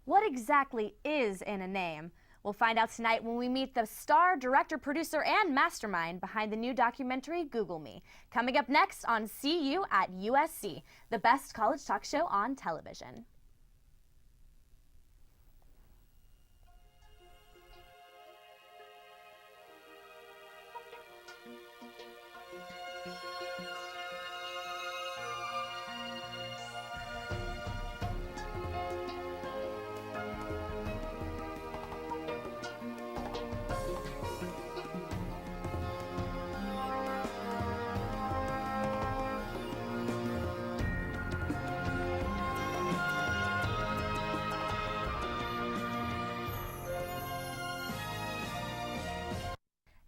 What exactly is in a name? We'll find out tonight when we meet the star, director, producer, and mastermind behind the new documentary, Google Me. Coming up next on CU at USC, the best college talk show on television.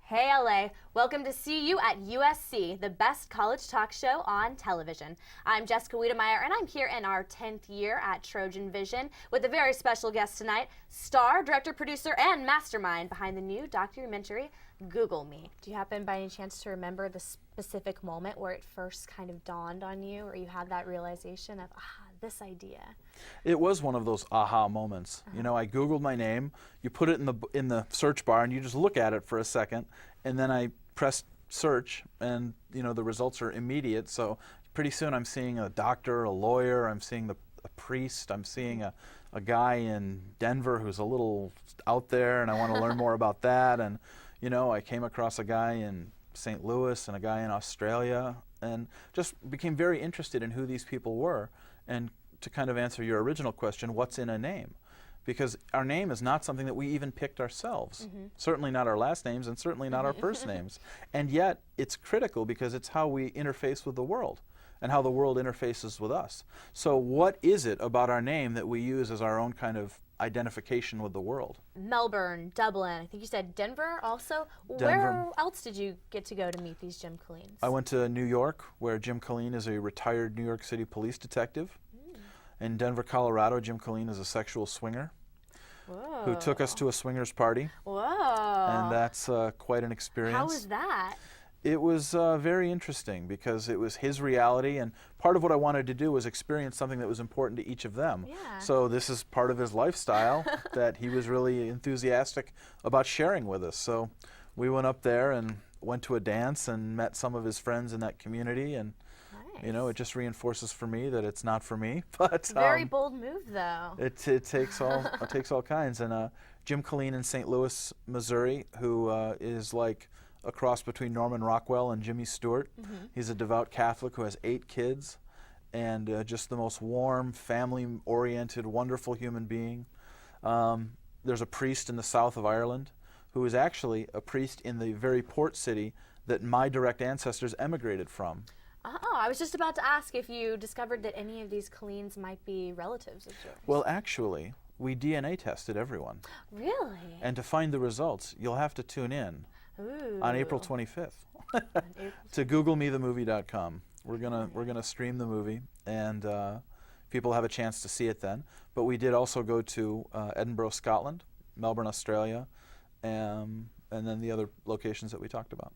Hey LA, welcome to CU at USC, the best college talk show on television. I'm Jessica Wiedemeyer and I'm here in our 10th year at Trojan Vision with a very special guest tonight, star, director, producer, and mastermind behind the new documentary, Google Me. Do you happen by any chance to remember the specific moment where it first kind of dawned on you or you had that realization of, this idea? It was one of those aha moments. You know, I Googled my name, you put it in the search bar and you just look at it for a second, and then I pressed search and, you know, the results are immediate. So pretty soon I'm seeing a doctor, a lawyer, I'm seeing a priest, I'm seeing a guy in Denver who's a little out there and I want to learn more about that. And, you know, I came across a guy in St. Louis and a guy in Australia and just became very interested in who these people were. And to kind of answer your original question, what's in a name? Because our name is not something that we even picked ourselves. Certainly not our last names and certainly not our first names. And yet it's critical because it's how we interface with the world and how the world interfaces with us. So what is it about our name that we use as our own kind of identification with the world? Melbourne, Dublin, I think you said Denver also. Denver. Where else did you get to go to meet these Jim Killeens? I went to New York, where Jim Killeen is a retired New York City police detective. In Denver, Colorado, Jim Killeen is a sexual swinger. Whoa. Who took us to a swingers party. Whoa. And that's quite an experience. How was that? It was very interesting because it was his reality, and part of what I wanted to do was experience something that was important to each of them. Yeah. So this is part of his lifestyle that he was really enthusiastic about sharing with us. So we went up there and went to a dance and met some of his friends in that community, and you know, it just reinforces for me that it's not for me. But very bold move, though. It takes all kinds. And Jim Killeen in St. Louis, Missouri, who is like a cross between Norman Rockwell and Jimmy Stewart. He's a devout Catholic who has 8 kids, and just the most warm, family-oriented, wonderful human being. There's a priest in the south of Ireland who is actually a priest in the very port city that my direct ancestors emigrated from. Oh, I was just about to ask if you discovered that any of these Killeens might be relatives of yours. Well, actually, we DNA tested everyone. Really? And to find the results, you'll have to tune in on April 25th to GoogleMeTheMovie.com. We're gonna stream the movie, and people have a chance to see it then. But we did also go to Edinburgh, Scotland, Melbourne, Australia, and then the other locations that we talked about.